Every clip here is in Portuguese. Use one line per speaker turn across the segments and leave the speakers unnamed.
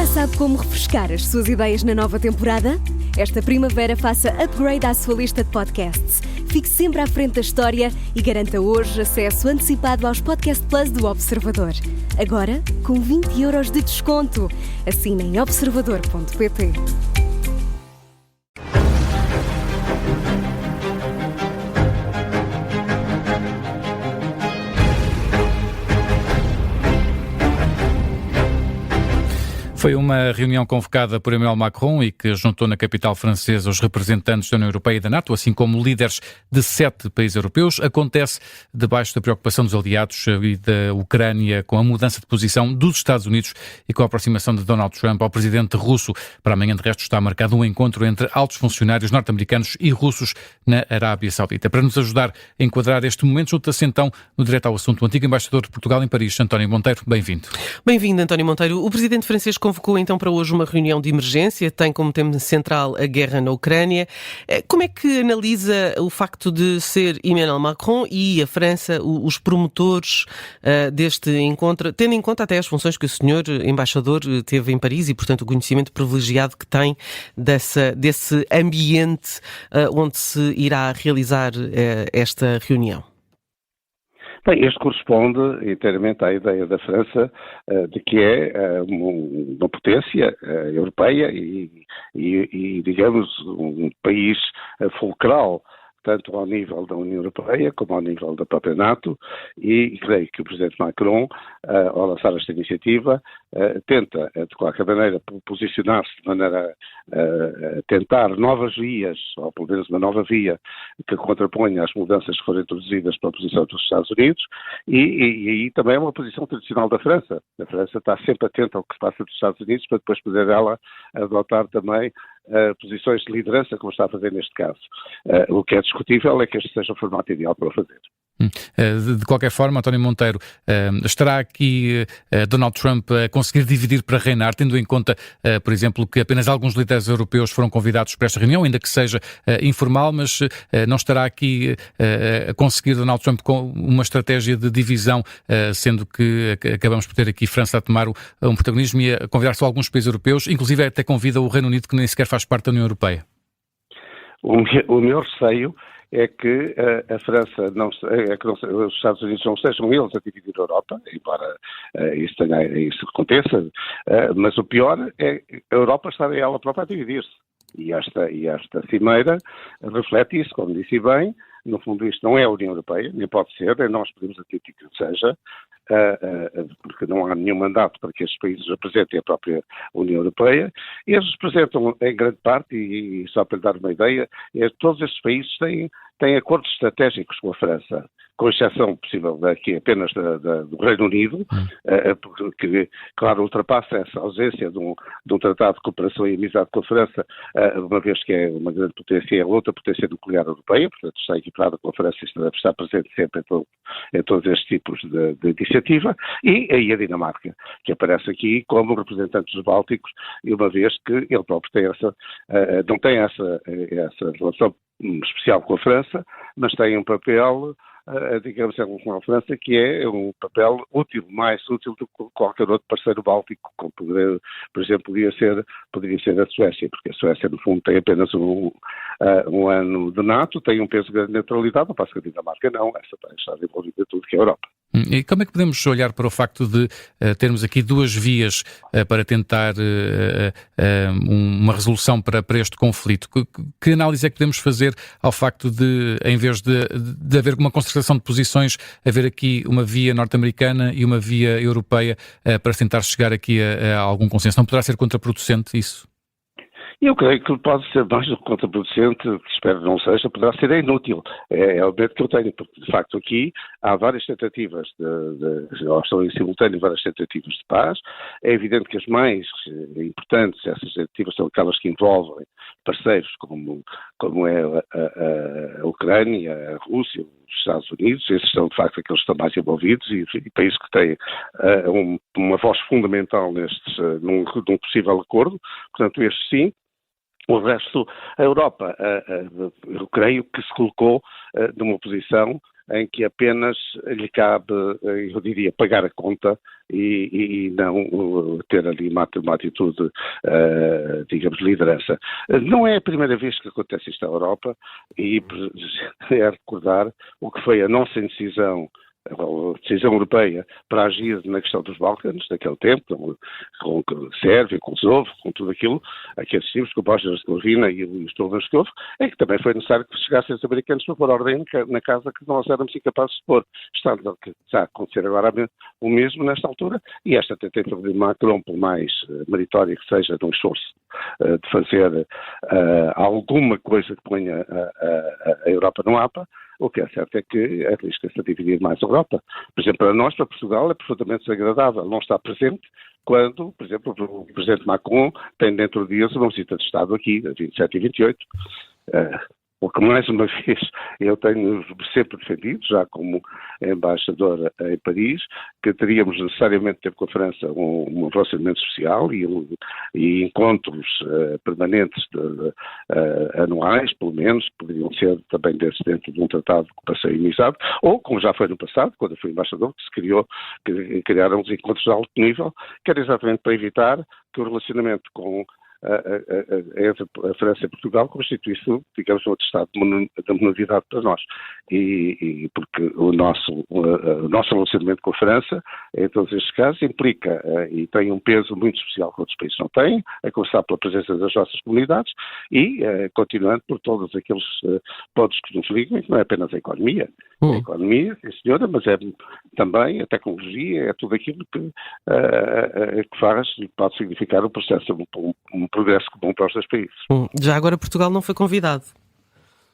sabe como refrescar as suas ideias na nova temporada? Esta primavera faça upgrade à sua lista de podcasts. Fique sempre à frente da história e garanta hoje acesso antecipado aos Podcast Plus do Observador. Agora, com 20€ de desconto. Assine em observador.pt.
Foi uma reunião convocada por Emmanuel Macron e que juntou na capital francesa os representantes da União Europeia e da NATO, assim como líderes de 7 países europeus. Acontece debaixo da preocupação dos aliados e da Ucrânia com a mudança de posição dos Estados Unidos e com a aproximação de Donald Trump ao presidente russo. Para amanhã, de resto, está marcado um encontro entre altos funcionários norte-americanos e russos na Arábia Saudita. Para nos ajudar a enquadrar este momento, junta-se então, no Direto ao Assunto, o antigo embaixador de Portugal em Paris, António Monteiro. Bem-vindo.
Bem-vindo, António Monteiro. O presidente francês convocou então para hoje uma reunião de emergência, tem como tema central a guerra na Ucrânia. Como é que analisa o facto de ser Emmanuel Macron e a França os promotores deste encontro, tendo em conta até as funções que o senhor embaixador teve em Paris e, portanto, o conhecimento privilegiado que tem desse ambiente onde se irá realizar esta reunião?
Bem, este corresponde inteiramente à ideia da França de que é uma potência europeia e, digamos, um país fulcral, tanto ao nível da União Europeia como ao nível da própria NATO, e creio que o Presidente Macron, ao lançar esta iniciativa, tenta, de qualquer maneira, posicionar-se de maneira a tentar novas vias, ou pelo menos uma nova via, que contraponha às mudanças que foram introduzidas pela posição dos Estados Unidos, e também é uma posição tradicional da França. A França está sempre atenta ao que se passa dos Estados Unidos, para depois poder ela adotar também posições de liderança, como está a fazer neste caso. O que é discutível é que este seja o formato ideal para o fazer.
De qualquer forma, António Monteiro, estará aqui Donald Trump a conseguir dividir para reinar, tendo em conta, por exemplo, que apenas alguns líderes europeus foram convidados para esta reunião, ainda que seja informal, mas não estará aqui a conseguir Donald Trump com uma estratégia de divisão, sendo que acabamos por ter aqui França a tomar um protagonismo e a convidar só alguns países europeus, inclusive até convida o Reino Unido, que nem sequer faz parte da União Europeia?
O meu receio é que a França os Estados Unidos não sejam eles a dividir a Europa, embora isso aconteça, mas o pior é a Europa estar ela própria a dividir-se. E esta cimeira reflete isso, como disse bem. No fundo, isto não é a União Europeia, nem pode ser, nós podemos admitir que seja, porque não há nenhum mandato para que estes países representem a própria União Europeia. Eles representam, em grande parte, e só para lhe dar uma ideia, todos estes países têm acordos estratégicos com a França, com exceção possível daqui apenas do Reino Unido, porque, claro, ultrapassa essa ausência de um tratado de cooperação e amizade com a França, uma vez que é uma grande potência, é outra potência nuclear europeia, portanto está equiparada com a França e deve estar presente sempre em todos estes tipos de iniciativa, e aí a Dinamarca, que aparece aqui como representante dos Bálticos, e uma vez que ele próprio não tem essa relação especial com a França, mas tem um papel, digamos, com a França, que é um papel útil, mais útil do que qualquer outro parceiro báltico, como por exemplo, poderia ser a Suécia, porque a Suécia, no fundo, tem apenas um ano de NATO, tem um peso de neutralidade, não passa que a Dinamarca não, essa está desenvolvida tudo que é a Europa.
E como é que podemos olhar para o facto de termos aqui duas vias para tentar uma resolução para este conflito? Que análise é que podemos fazer ao facto de, em vez de haver uma concertação de posições, haver aqui uma via norte-americana e uma via europeia para tentar chegar aqui a algum consenso? Não poderá ser contraproducente isso?
Eu creio que pode ser mais do que contraproducente, que espero que não seja, poderá ser inútil. É o medo que eu tenho, porque de facto aqui há várias tentativas, ou estão em simultâneo várias tentativas de paz. É evidente que as mais importantes, essas tentativas são aquelas que envolvem parceiros como é a Ucrânia, a Rússia, os Estados Unidos. Esses são de facto aqueles que estão mais envolvidos e países que têm uma voz fundamental num possível acordo. Portanto, estes sim. O resto, a Europa, eu creio que se colocou numa posição em que apenas lhe cabe, eu diria, pagar a conta e não ter ali uma atitude, digamos, de liderança. Não é a primeira vez que acontece isto na Europa e é recordar o que foi a nossa indecisão, a decisão europeia para agir na questão dos Balcãs, naquele tempo, com Sérvia, com Kosovo, com tudo aquilo, que assistimos, com a Bósnia-Herzegovina e os Moscovo, é que também foi necessário que chegassem os americanos para pôr ordem na casa que nós éramos incapazes de pôr. Está a acontecer agora o mesmo nesta altura, e esta tentativa de Macron, por mais meritória que seja, de um esforço de fazer alguma coisa que ponha a Europa no mapa. O que é certo é que arrisca-se a dividir mais a Europa. Por exemplo, para nós, para Portugal, é profundamente desagradável não estar presente quando, por exemplo, o Presidente Macron tem dentro de dias uma visita de Estado aqui, a 27 e 28. Porque, mais uma vez, eu tenho sempre defendido, já como embaixador em Paris, que teríamos necessariamente de ter com a França um relacionamento social e encontros permanentes anuais, pelo menos, poderiam ser também dentro de um tratado de cooperação e amizade, ou, como já foi no passado, quando eu fui embaixador, que criaram os encontros de alto nível, que era exatamente para evitar que o relacionamento entre a França e Portugal constituísse, digamos, um atestado de minoridade para nós. E porque o nosso relacionamento com a França, em todos estes casos, implica e tem um peso muito especial que outros países não têm, a começar pela presença das nossas comunidades e continuando por todos aqueles pontos que nos ligam, que não é apenas a economia. A economia, sim senhora, mas é também a tecnologia, é tudo aquilo que faz e pode significar um processo, um progresso comum para os dois países.
Já agora Portugal não foi convidado?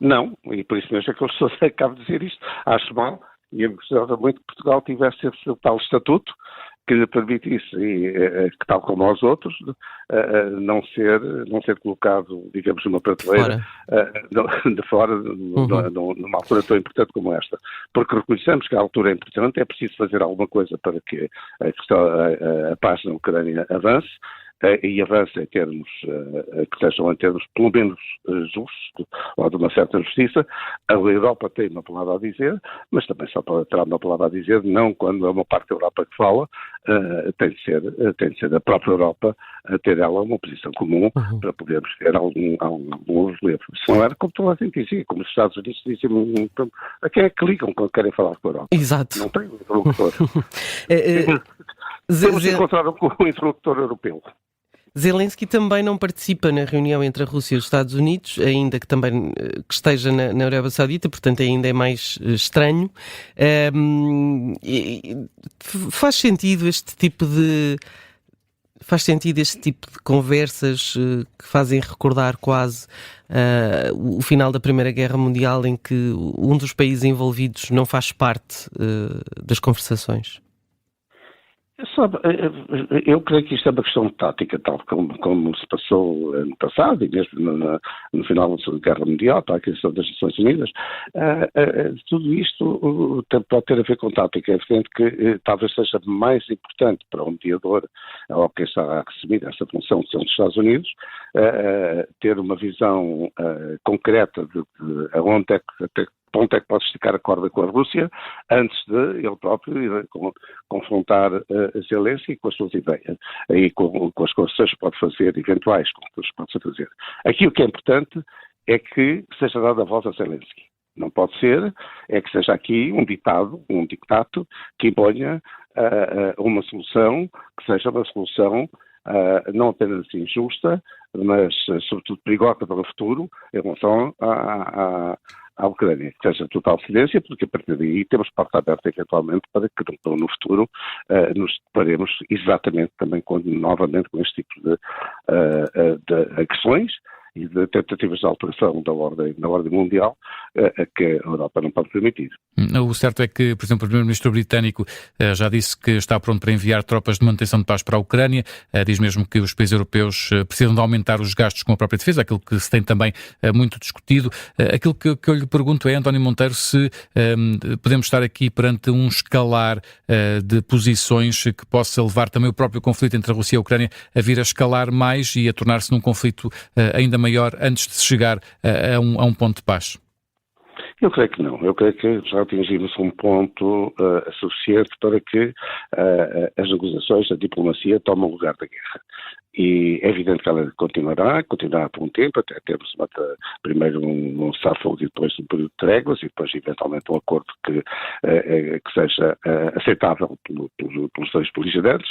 Não, e por isso mesmo é que eu acabo de dizer isto. Acho mal, e eu gostava muito que Portugal tivesse esse tal estatuto que lhe permitisse, que tal como aos outros, não ser colocado, digamos, numa prateleira de fora, numa altura tão importante como esta. Porque reconhecemos que a altura é importante, é preciso fazer alguma coisa para que a paz na Ucrânia avance, e avance em termos que sejam em termos pelo menos justos, ou de uma certa justiça. A Europa tem uma palavra a dizer, mas também só pode ter uma palavra a dizer, não quando é uma parte da Europa que fala, tem de ser a própria Europa a ter ela uma posição comum para podermos ter algum relevo. Se não era como toda a gente dizia, como os Estados Unidos dizem, a quem é que ligam quando querem falar com a Europa?
Exato.
Não tem um interlocutor. Temos de encontrar um interlocutor europeu.
Zelensky também não participa na reunião entre a Rússia e os Estados Unidos, ainda que também que esteja na Arábia Saudita, portanto ainda é mais estranho. Faz sentido este tipo de conversas que fazem recordar quase o final da Primeira Guerra Mundial, em que um dos países envolvidos não faz parte das conversações?
Eu creio que isto é uma questão de tática, tal como se passou no passado e mesmo no final da Segunda Guerra Mundial, para a questão das Nações Unidas. Tudo isto pode ter a ver com tática. É evidente que talvez seja mais importante para um mediador, ou quem está a assumir essa função, que são os Estados Unidos, ter uma visão concreta de aonde é que até ponto é que pode esticar a corda com a Rússia, antes de ele próprio ir confrontar Zelensky com as suas ideias e com as concessões que pode fazer, eventuais concessões que pode fazer. Aqui o que é importante é que seja dada a voz a Zelensky. Não pode ser, é que seja aqui um dictato que imponha uma solução que seja uma solução não apenas injusta, mas sobretudo perigosa para o futuro em relação à Ucrânia, que seja total silêncio, porque a partir daí temos porta aberta eventualmente para que no futuro nos deparemos exatamente também novamente com este tipo de agressões e de tentativas de alteração da ordem mundial que a Europa não pode permitir.
O certo é que, por exemplo, o Primeiro-Ministro britânico já disse que está pronto para enviar tropas de manutenção de paz para a Ucrânia, diz mesmo que os países europeus precisam de aumentar os gastos com a própria defesa, aquilo que se tem também muito discutido. Aquilo que eu lhe pergunto é, António Monteiro, se podemos estar aqui perante um escalar de posições que possa levar também o próprio conflito entre a Rússia e a Ucrânia a vir a escalar mais e a tornar-se num conflito ainda maior antes de se chegar a um ponto de paz.
Eu creio que não. Eu creio que já atingimos um ponto suficiente para que as negociações, a diplomacia, tomem o lugar da guerra. E é evidente que ela continuará por um tempo, até termos primeiro um cessar-fogo e depois um período de tréguas e depois eventualmente um acordo que seja aceitável pelos dois beligerantes.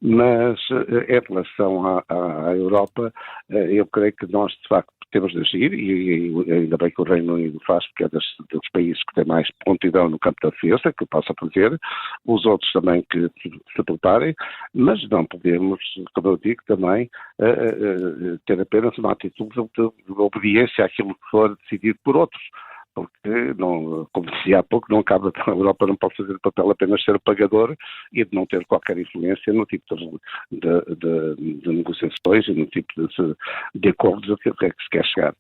Mas em relação à Europa, eu creio que nós de facto temos de agir, e ainda bem que o Reino Unido faz, porque é dos países que têm mais prontidão no campo da defesa, que possa fazer, os outros também que se preparem, mas não podemos, como eu digo, também ter apenas uma atitude de obediência àquilo que for decidido por outros. Porque, como dizia há pouco, a Europa não pode fazer o papel apenas ser pagador e de não ter qualquer influência no tipo de negociações e no tipo de acordos a que se quer chegar.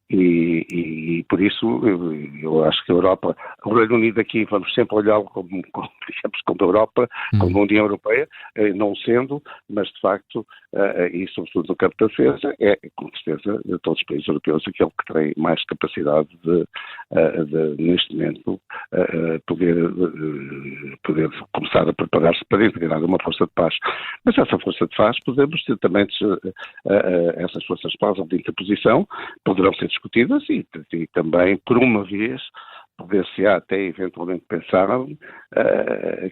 E por isso eu acho que a Europa, o Reino Unido aqui vamos sempre olhá-lo como a Europa, como a União Europeia, não sendo, mas de facto, e sobretudo no campo da defesa, é com certeza de todos os países europeus aquele que tem mais capacidade de neste momento, poder começar a preparar-se para integrar uma força de paz. Mas essa força de paz, podemos ter também, essas forças de paz ou de interposição, poderão ser discutidas e também, por uma vez, poder-se-á até eventualmente pensar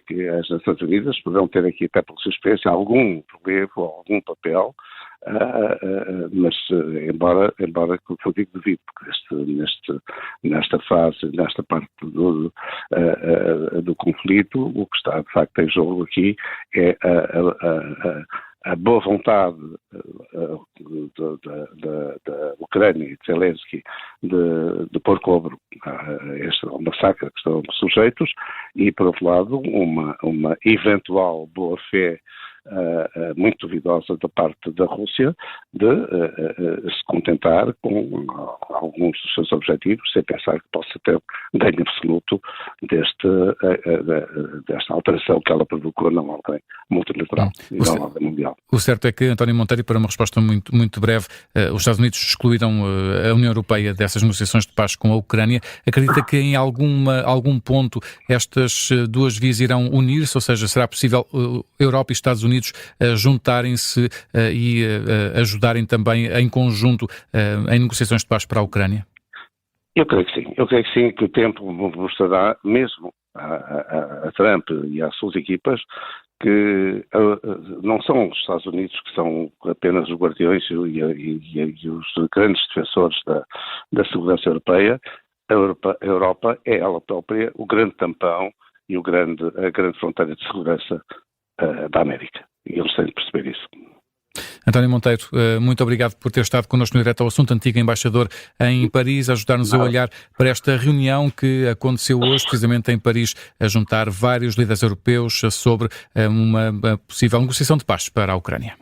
que as Nações Unidas poderão ter aqui, até por sua experiência, algum relevo ou algum papel, mas embora que eu digo devido, porque nesta fase, nesta parte do conflito, o que está de facto em jogo aqui é a boa vontade da Ucrânia e de Zelensky de pôr cobro a este massacre que estão sujeitos e, por outro lado, uma eventual boa-fé muito duvidosa da parte da Rússia de se contentar com alguns dos seus objetivos sem pensar que possa ter ganho absoluto desta alteração que ela provocou na ordem multilateral e na ordem mundial.
O certo é que, António Monteiro, para uma resposta muito, muito breve, os Estados Unidos excluíram a União Europeia dessas negociações de paz com a Ucrânia. Acredita que em algum ponto estas duas vias irão unir-se, ou seja, será possível Europa e Estados Unidos juntarem-se e ajudarem também em conjunto em negociações de paz para a Ucrânia?
Eu creio que sim, que o tempo mostrará, mesmo a Trump e às suas equipas, que não são os Estados Unidos que são apenas os guardiões e os grandes defensores da segurança europeia. A Europa é ela própria o grande tampão e a grande fronteira de segurança da América. E eles têm de perceber isso.
António Monteiro, muito obrigado por ter estado connosco no Direto ao Assunto, antigo embaixador em Paris, a ajudar-nos a olhar para esta reunião que aconteceu hoje, precisamente em Paris, a juntar vários líderes europeus sobre uma possível negociação de paz para a Ucrânia.